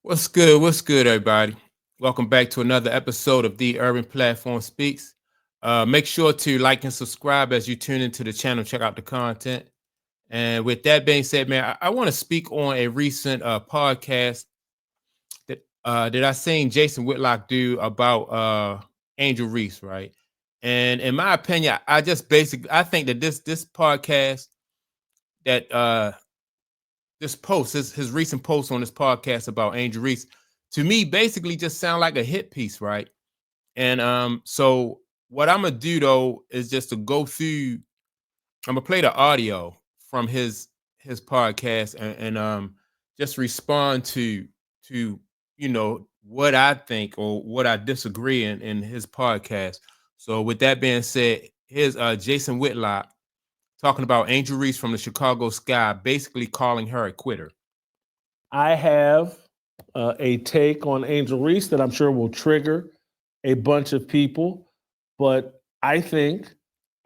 What's good? What's good, everybody? Welcome back to another episode of the Urban Platform Speaks. Make sure to like and subscribe as you tune into the channel, check out the content. And with that being said, man, I want to speak on a recent podcast that I seen Jason Whitlock do about Angel Reese, right? And in my opinion, I just basically I think that this podcast that this post, his recent post on this podcast about Angel Reese, to me basically just sound like a hit piece, right? And so what I'm gonna do though is just to go through. I'm gonna play the audio from his podcast and just respond to what I think or what I disagree in his podcast. So with that being said, here's Jason Whitlock talking about Angel Reese from the Chicago Sky, basically calling her a quitter. I have a take on Angel Reese that I'm sure will trigger a bunch of people, but I think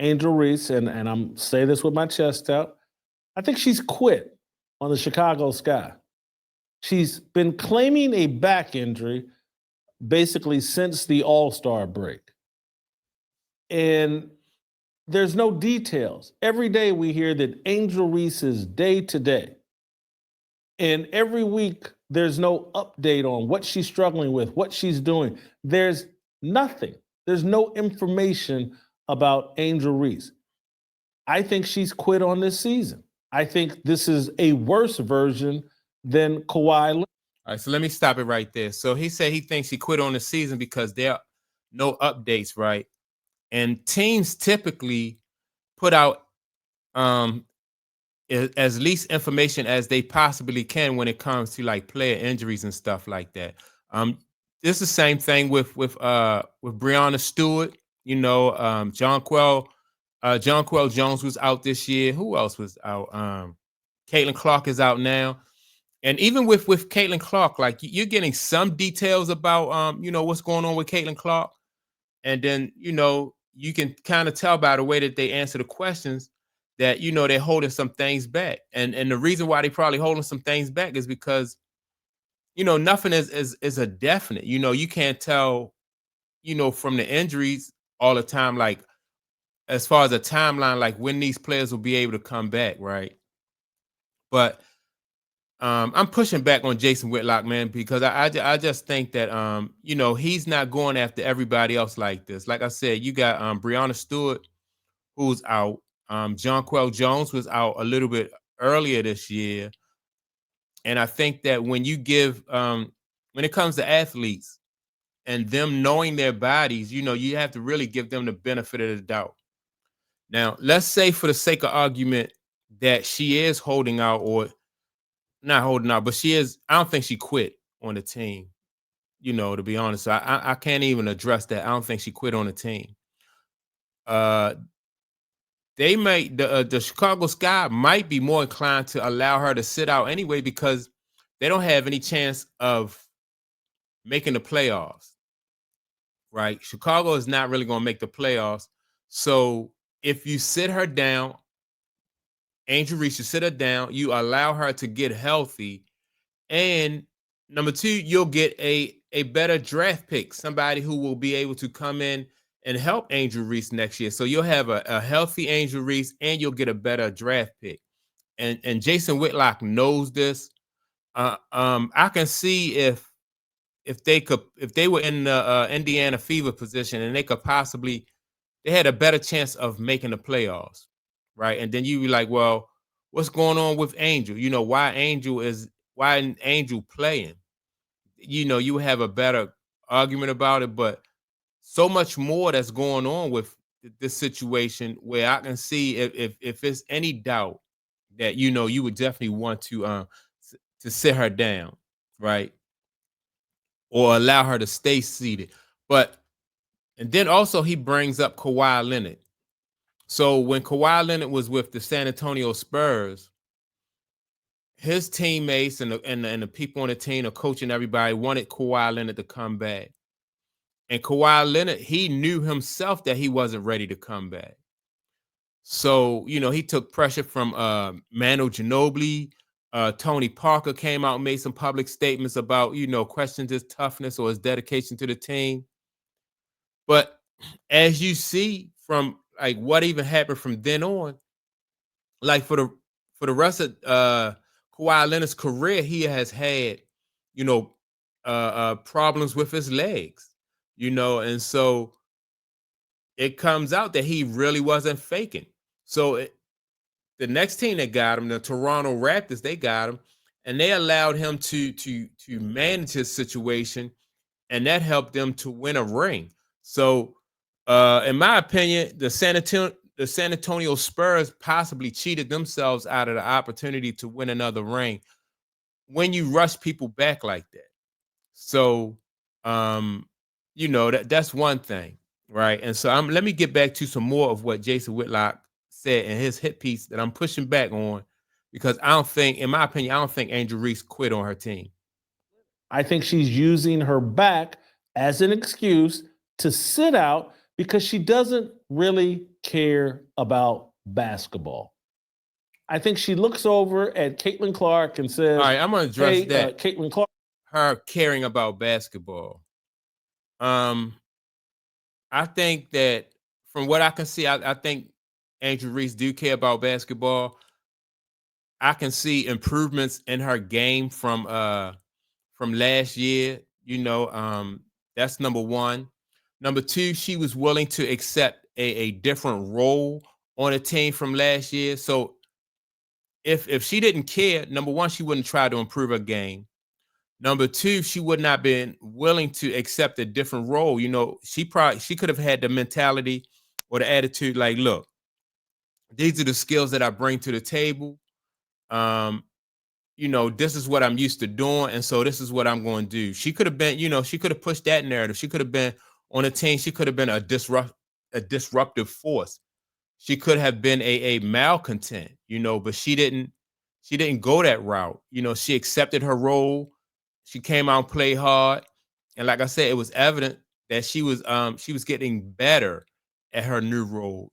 Angel Reese, and I'm saying this with my chest out, I think she's quit on the Chicago Sky. She's been claiming a back injury basically since the All-Star break. And there's no details. Every day we hear that Angel Reese is day to day. And every week, there's no update on what she's struggling with, what she's doing. There's nothing. There's no information about Angel Reese. I think she's quit on this season. I think this is a worse version than Kawhi Leonard. All right, so let me stop it right there. So he said he thinks he quit on the season because there are no updates, right? And teams typically put out as least information as they possibly can when it comes to like player injuries and stuff like that. This is the same thing with Breonna Stewart. John Quell Jones was out this year. Who else was out? Caitlin Clark is out now. And even with Caitlin Clark, like you're getting some details about what's going on with Caitlin Clark. And then, you can kind of tell by the way that they answer the questions that they're holding some things back. And the reason why they probably holding some things back is because nothing is a definite. You can't tell, from the injuries all the time, like as far as a timeline, like when these players will be able to come back, right? But I'm pushing back on Jason Whitlock, man, because I just think that he's not going after everybody else like this. Like I said, you got Breonna Stewart, who's out. John Quell Jones was out a little bit earlier this year, and I think that when you give when it comes to athletes and them knowing their bodies, you have to really give them the benefit of the doubt. Now, let's say for the sake of argument that she is holding out or not holding out, but she is. I don't think she quit on the team. To be honest, I can't even address that. I don't think she quit on the team. They might the Chicago Sky might be more inclined to allow her to sit out anyway because they don't have any chance of making the playoffs. Right? Chicago is not really going to make the playoffs. So if you sit her down, Angel Reese, you sit her down, you allow her to get healthy, and number two, you'll get a better draft pick, somebody who will be able to come in and help Angel Reese next year. So you'll have a healthy Angel Reese, and you'll get a better draft pick. And Jason Whitlock knows this. I can see if they were in the Indiana Fever position and they had a better chance of making the playoffs, right? And then you be like, well, what's going on with Angel? Why Angel playing? You have a better argument about it, but so much more that's going on with this situation where I can see if it's any doubt that you would definitely want to sit her down, right? Or allow her to stay seated. And then also he brings up Kawhi Leonard. So when Kawhi Leonard was with the San Antonio Spurs, his teammates and the people on the team, the coach and everybody wanted Kawhi Leonard to come back. And Kawhi Leonard, he knew himself that he wasn't ready to come back. So, he took pressure from Manu Ginobili, Tony Parker came out and made some public statements about, questions his toughness or his dedication to the team. But as you see from like what even happened from then on, like for the rest of Kawhi Leonard's career, he has had, you know, problems with his legs, and so it comes out that he really wasn't faking. So the next team that got him, the Toronto Raptors, they got him, and they allowed him to manage his situation, and that helped them to win a ring. So, in my opinion, the San Antonio Spurs possibly cheated themselves out of the opportunity to win another ring when you rush people back like that. So, um, that's one thing, right? And so let me get back to some more of what Jason Whitlock said in his hit piece that I'm pushing back on, because I don't think, in my opinion, I don't think Angel Reese quit on her team. I think she's using her back as an excuse to sit out because she doesn't really care about basketball. I think she looks over at Caitlin Clark and says, All right, I'm going to address hey, that. Caitlin Clark. Her caring about basketball. I think that from what I can see, I think Angel Reese do care about basketball. I can see improvements in her game from last year. That's number one. Number two, she was willing to accept a different role on a team from last year. So if she didn't care, number one, she wouldn't try to improve her game. Number two, she would not been willing to accept a different role. She could have had the mentality or the attitude like, look, these are the skills that I bring to the table. This is what I'm used to doing, and so this is what I'm going to do. She could have been, she could have pushed that narrative. She could have been on a team. She could have been a disruptive force. She could have been a malcontent, but she didn't go that route. She accepted her role. She came out and played hard. And like I said, it was evident that she was getting better at her new role.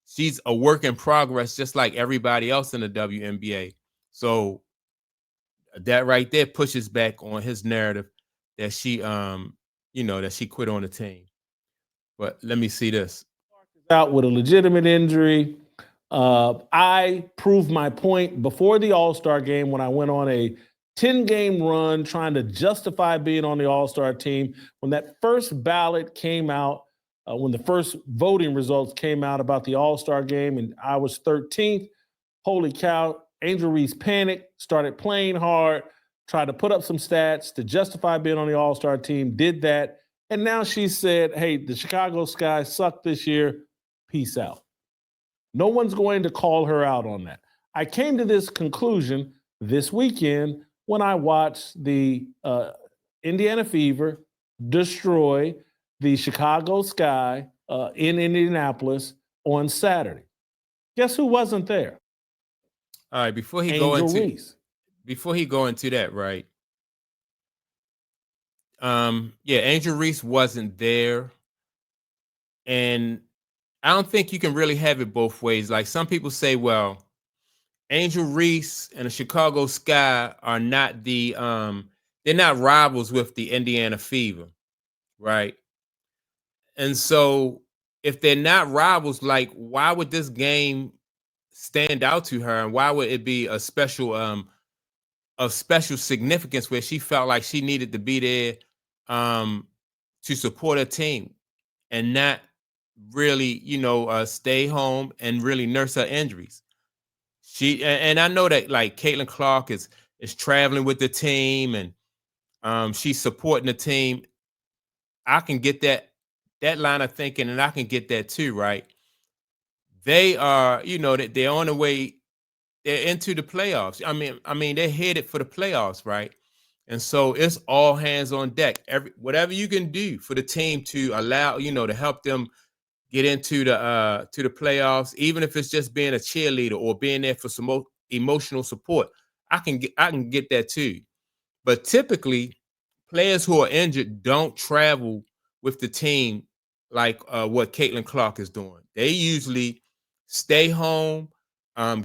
She's a work in progress, just like everybody else in the WNBA. So that right there pushes back on his narrative that she that she quit on the team. But let me see this. Out with a legitimate injury. I proved my point before the All-Star game when I went on a 10-game run trying to justify being on the All-Star team. When that first ballot came out, when the first voting results came out about the All-Star game, and I was 13th, holy cow, Angel Reese panicked, started playing hard, tried to put up some stats to justify being on the All-Star team, did that, and now she said, hey, the Chicago Sky sucked this year, peace out. No one's going to call her out on that. I came to this conclusion this weekend when I watched the Indiana Fever destroy the Chicago Sky in Indianapolis on Saturday. Guess who wasn't there? All right, before he Angel Reese. Before he go into that, right? Angel Reese wasn't there, and I don't think you can really have it both ways. Like some people say, well, Angel Reese and the Chicago Sky are not they're not rivals with the Indiana Fever, right? And so if they're not rivals, like why would this game stand out to her, and why would it be a special of special significance where she felt like she needed to be there to support her team and not really, stay home and really nurse her injuries? And I know that like Caitlin Clark is traveling with the team and she's supporting the team. I can get that line of thinking, and I can get that too, right? They are, that they're on the way, they're into the playoffs. I mean, they're headed for the playoffs, right? And so it's all hands on deck. Whatever you can do for the team to allow, to help them get into the playoffs, even if it's just being a cheerleader or being there for some emotional support. I can get that too. But typically, players who are injured don't travel with the team like what Caitlin Clark is doing. They usually stay home,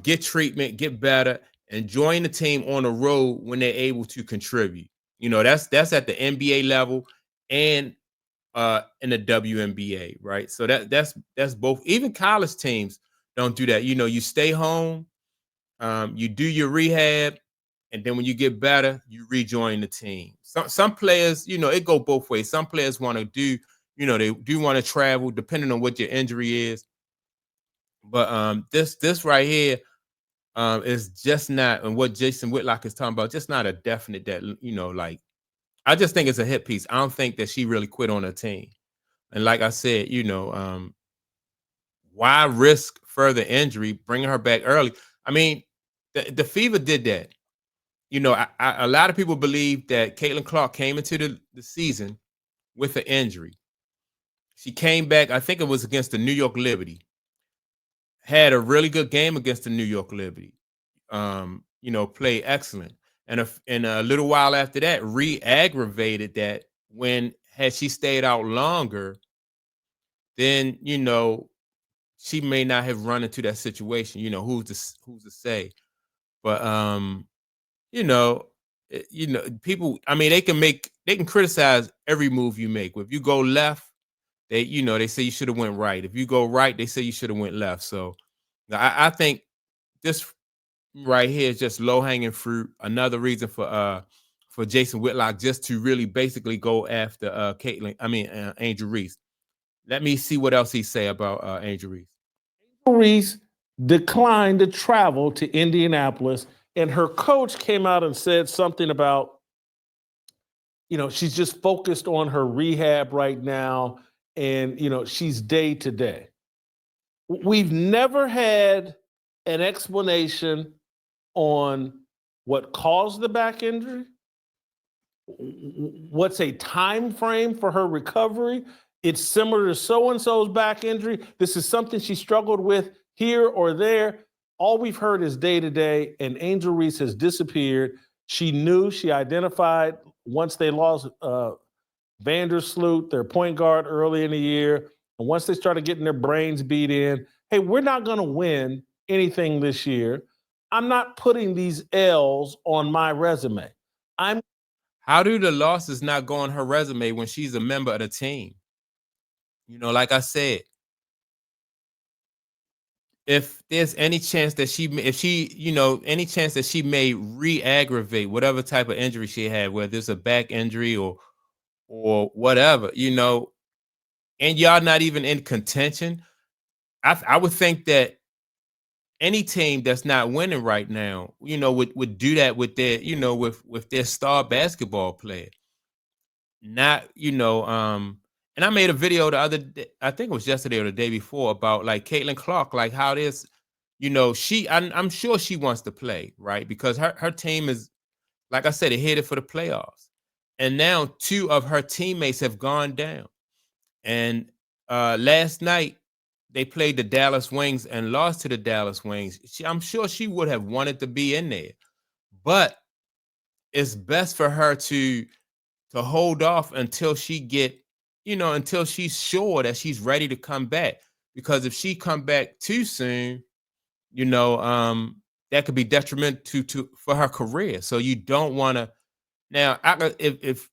get treatment, get better, and join the team on the road when they're able to contribute. That's at the NBA level and in the WNBA, right? So that's both. Even college teams don't do that. You stay home, you do your rehab, and then when you get better, you rejoin the team. Some players, it go both ways. Some players want to do, they do want to travel, depending on what your injury is. But this right here is just not, and what Jason Whitlock is talking about, just not a definite that like. I just think it's a hit piece. I don't think that she really quit on her team. And like I said, why risk further injury, bringing her back early? I mean, the Fever did that. A lot of people believe that Caitlin Clark came into the season with an injury. She came back, I think it was against the New York Liberty. Had a really good game against the New York Liberty. Played excellent. And a little while after that, re-aggravated that when had she stayed out longer, then she may not have run into that situation. Who's to say? But people. I mean, they can criticize every move you make. If you go left, they say you should have went right. If you go right, they say you should have went left. So I think this right here is just low hanging fruit. Another reason for Jason Whitlock just to really basically go after Angel Reese. Let me see what else he say about Angel Reese. Reese declined to travel to Indianapolis, and her coach came out and said something about, she's just focused on her rehab right now, and she's day to day. We've never had an explanation on what caused the back injury, what's a time frame for her recovery. It's similar to so-and-so's back injury. This is something she struggled with here or there. All we've heard is day-to-day, and Angel Reese has disappeared. She identified once they lost Vandersloot, their point guard, early in the year. And once they started getting their brains beat in, hey, we're not going to win anything this year. I'm not putting these L's on my resume. How do the losses not go on her resume when she's a member of the team? Like I said, if there's any chance that any chance that she may re-aggravate whatever type of injury she had, whether it's a back injury or whatever, and y'all not even in contention, I would think that any team that's not winning right now, would do that with their, with their star basketball player. Not, and I made a video the other day, I think it was yesterday or the day before, about like Caitlin Clark, like how this, I'm sure she wants to play, right? Because her team is, like I said, it headed for the playoffs. And now 2 of her teammates have gone down. And last night they played the Dallas Wings and lost to the Dallas Wings. I'm sure she would have wanted to be in there, but it's best for her to hold off until until she's sure that she's ready to come back. Because if she come back too soon, that could be detrimental for her career. So you don't want to. Now, if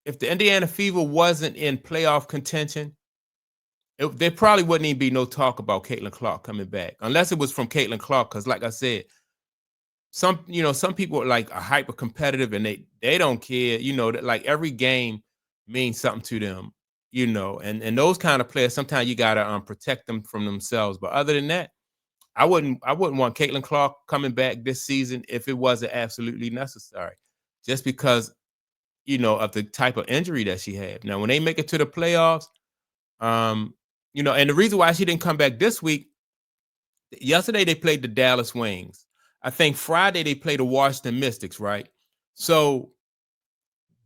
the Indiana Fever wasn't in playoff contention, there probably wouldn't even be no talk about Caitlin Clark coming back, unless it was from Caitlin Clark. Because, like I said, some people are like are hyper competitive and they don't care. That like every game means something to them. And those kind of players, sometimes you gotta protect them from themselves. But other than that, I wouldn't want Caitlin Clark coming back this season if it wasn't absolutely necessary, just because of the type of injury that she had. Now, when they make it to the playoffs, and the reason why she didn't come back this week, yesterday they played the Dallas Wings. I think Friday they played the Washington Mystics, right? So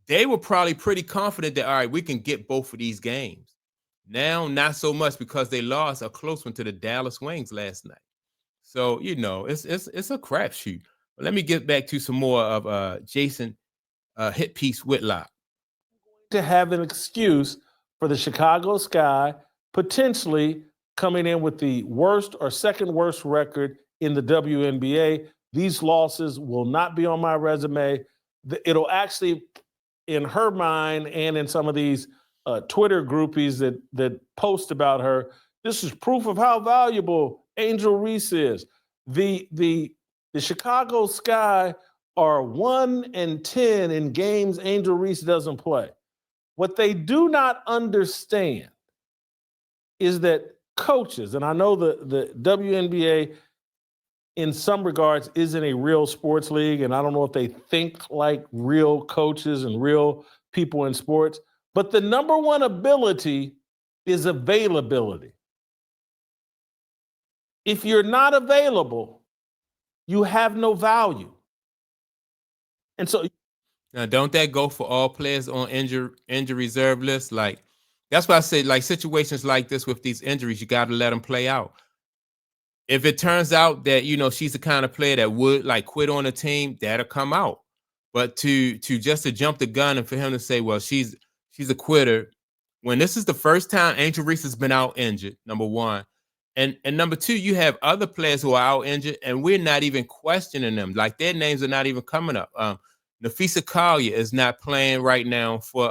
they were probably pretty confident that, all right, we can get both of these games. Now, not so much, because they lost a close one to the Dallas Wings last night. So, it's a crapshoot. But let me get back to some more of Jason hit piece Whitlock. To have an excuse for the Chicago Sky potentially coming in with the worst or second worst record in the WNBA. These losses will not be on my resume. It'll actually, in her mind and in some of these Twitter groupies that post about her, this is proof of how valuable Angel Reese is. The Chicago Sky are 1-10 in games Angel Reese doesn't play. What they do not understand is that coaches, and I know the WNBA in some regards isn't a real sports league, and I don't know if they think like real coaches and real people in sports, but the number one ability is availability. If you're not available, you have no value. And so now, don't that go for all players on injury reserve list? Like, that's why I say, like, situations like this with these injuries, you got to let them play out. If it turns out that, you know, she's the kind of player that would like quit on a team, that'll come out. But to jump the gun and for him to say, well, she's a quitter, when this is the first time Angel Reese has been out injured, number one. And number two, you have other players who are out injured, and we're not even questioning them. Like, their names are not even coming up. Nafisa Collier is not playing right now for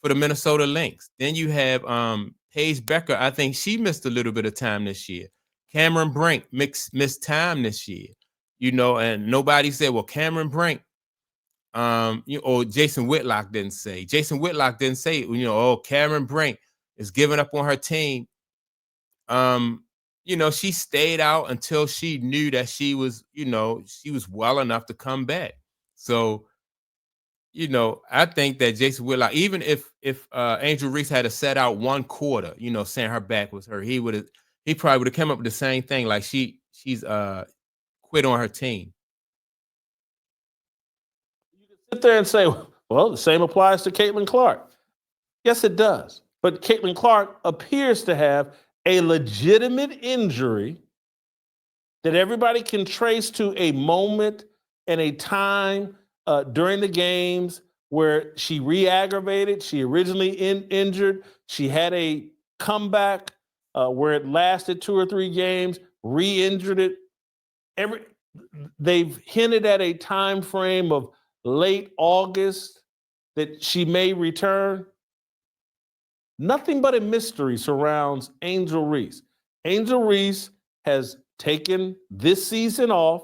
the Minnesota Lynx. Then you have Paige Becker. I think she missed a little bit of time this year. Cameron Brink missed time this year, you know, and nobody said, well, Cameron Brink, or Jason Whitlock didn't say. Jason Whitlock didn't say, you know, oh, Cameron Brink is giving up on her team. You know, she stayed out until she knew that she was, you know, she was well enough to come back. So, you know, I think that Jason Whitlock, even if Angel Reese had to set out one quarter, you know, saying her back was hurt, he probably would have come up with the same thing, like she's quit on her team. You can sit there and say, well, the same applies to Caitlin Clark. Yes, it does. But Caitlin Clark appears to have a legitimate injury that everybody can trace to a moment and a time during the games where she re-aggravated. She originally injured. She had a comeback where it lasted 2 or 3 games, re-injured it. They've hinted at a time frame of late August that she may return. Nothing but a mystery surrounds Angel Reese. Angel Reese has taken this season off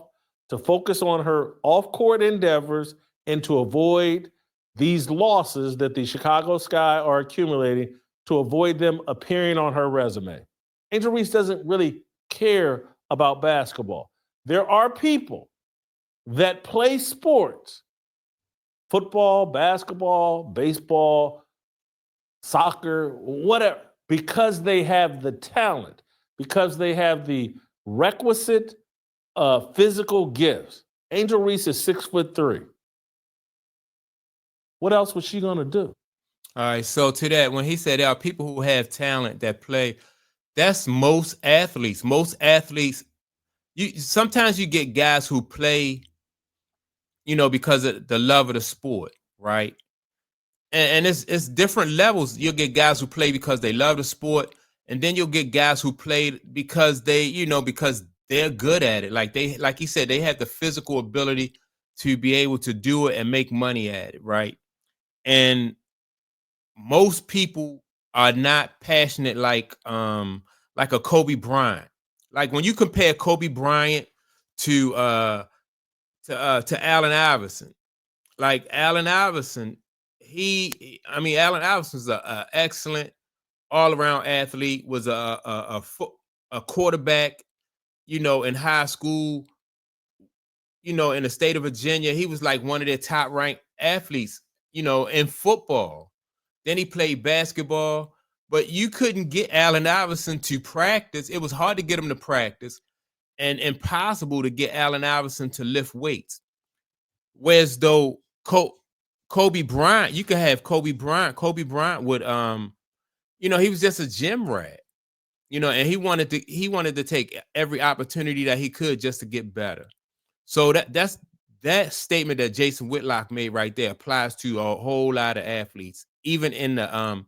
to focus on her off-court endeavors and to avoid these losses that the Chicago Sky are accumulating, to avoid them appearing on her resume. Angel Reese doesn't really care about basketball. There are people that play sports, football, basketball, baseball, soccer, whatever, because they have the talent, because they have the requisite physical gifts. Angel Reese is 6'3". What else was she going to do? All right, so to that, when he said there are people who have talent that play, that's most athletes. Most athletes, sometimes you get guys who play, you know, because of the love of the sport, right? And it's different levels. You'll get guys who play because they love the sport, and then you'll get guys who play because they, you know, because they're good at it. Like he said, they have the physical ability to be able to do it and make money at it, right? And most people are not passionate like a Kobe Bryant. Like, when you compare Kobe Bryant to Allen Iverson, like Allen Iverson, Allen Iverson's a excellent all-around athlete, was a quarterback, you know, in high school, you know, in the state of Virginia. He was like one of their top-ranked athletes, you know, in football. Then he played basketball, but you couldn't get Allen Iverson to practice. It was hard to get him to practice and impossible to get Allen Iverson to lift weights. Whereas though Kobe Bryant, you could have Kobe Bryant. Kobe Bryant would, you know, he was just a gym rat, you know, and he wanted to take every opportunity that he could just to get better. So that statement that Jason Whitlock made right there applies to a whole lot of athletes, even in the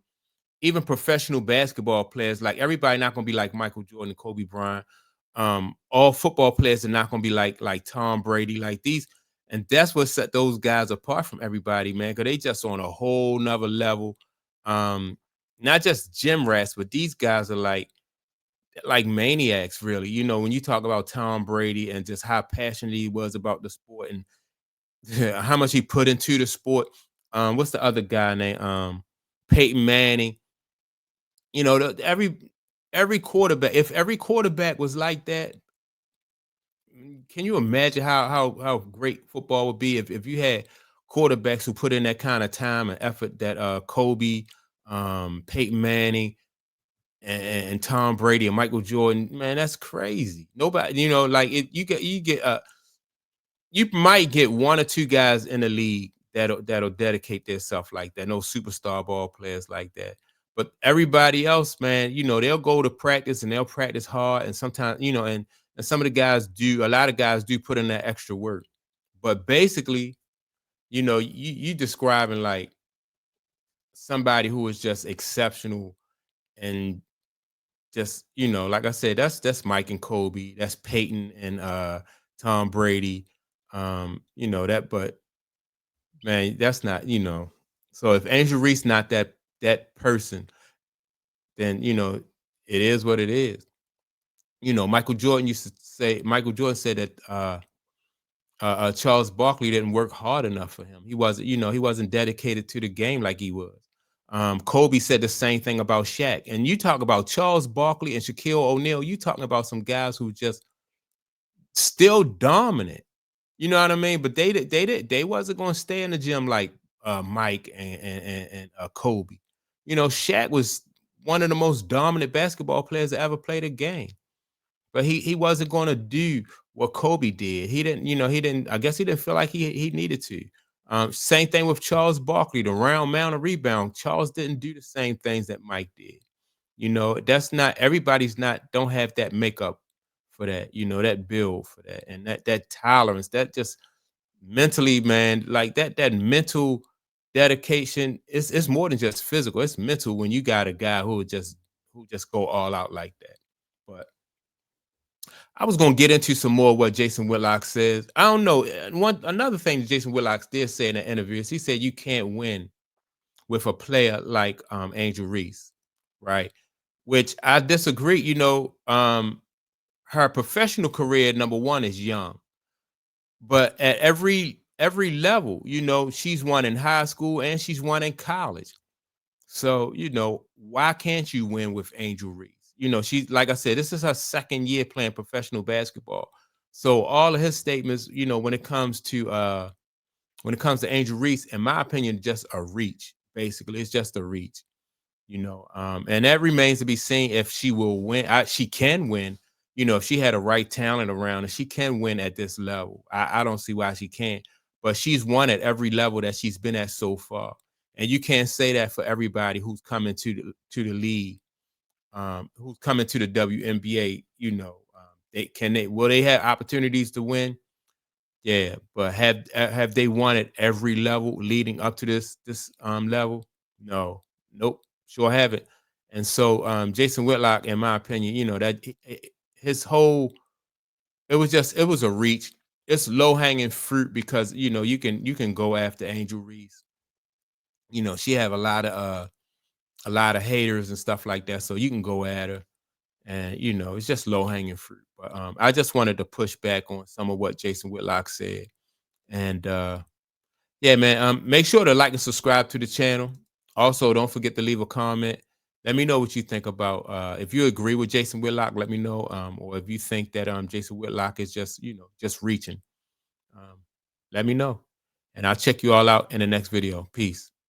even professional basketball players. Like, everybody not gonna be like Michael Jordan and Kobe Bryant. all football players are not going to be like Tom Brady, like these. And that's what set those guys apart from everybody, man, because they just on a whole nother level. Um, Not just gym rats, but these guys are like maniacs, really. You know, when you talk about Tom Brady and just how passionate he was about the sport and how much he put into the sport. What's the other guy named Peyton Manning? You know, every quarterback, if every quarterback was like that, can you imagine how great football would be if you had quarterbacks who put in that kind of time and effort that Kobe, Peyton Manning, and Tom Brady and Michael Jordan, man, that's crazy. Nobody, you know, like you might get one or two guys in the league that'll dedicate themselves like that. No superstar ball players like that. But everybody else, man, you know, they'll go to practice and they'll practice hard. And sometimes, you know, and some of the guys do, a lot of guys do put in that extra work. But basically, you know, you describing like somebody who is just exceptional and just, you know, like I said, that's Mike and Kobe, that's Peyton and Tom Brady. You know, that, but man, that's not, you know. So if Angel Reese not that person, then you know, it is what it is. You know, Michael Jordan said that Charles Barkley didn't work hard enough for him. He wasn't, you know, he wasn't dedicated to the game like he was. Kobe said the same thing about Shaq. And you talk about Charles Barkley and Shaquille O'Neal, you talking about some guys who just still dominant. You know what I mean? But they wasn't going to stay in the gym like Mike and Kobe. You know, Shaq was one of the most dominant basketball players that ever played a game. But he wasn't going to do what Kobe did. He didn't, you know, he didn't. I guess he didn't feel like he needed to. Same thing with Charles Barkley, the round mound and rebound. Charles didn't do the same things that Mike did. You know, that's not everybody's not don't have that makeup for that, you know, that build for that and that tolerance, that just mentally, man, like that mental dedication. It's more than just physical, it's mental when you got a guy who just go all out like that. But I was gonna get into some more what Jason Whitlock says. I don't know. Another thing that Jason Whitlock did say in an interview is he said you can't win with a player like Angel Reese, right? Which I disagree. You know, her professional career, number one, is young, but at every level, you know, she's won in high school and she's won in college. So, you know, why can't you win with Angel Reese? You know, she's like I said, this is her second year playing professional basketball. So all of his statements, you know, when it comes to Angel Reese, in my opinion, just a reach. Basically, it's just a reach. You know, and that remains to be seen if she will win. She can win, you know, if she had a right talent around and she can win at this level. I don't see why she can't, but she's won at every level that she's been at so far. And you can't say that for everybody who's coming to the league, who's coming to the WNBA. You know, they will they have opportunities to win? Yeah, but have they won at every level leading up to this level? No, nope, sure haven't. And so Jason Whitlock, in my opinion, you know that his whole it was a reach. It's low hanging fruit because you know you can go after Angel Reese. You know she have a lot of haters and stuff like that, so you can go at her, and you know it's just low hanging fruit. But I just wanted to push back on some of what Jason Whitlock said, and yeah, man. Make sure to like and subscribe to the channel. Also, don't forget to leave a comment. Let me know what you think about if you agree with Jason Whitlock, let me know. Or if you think that Jason Whitlock is just, you know, just reaching. Um, Let me know. And I'll check you all out in the next video. Peace.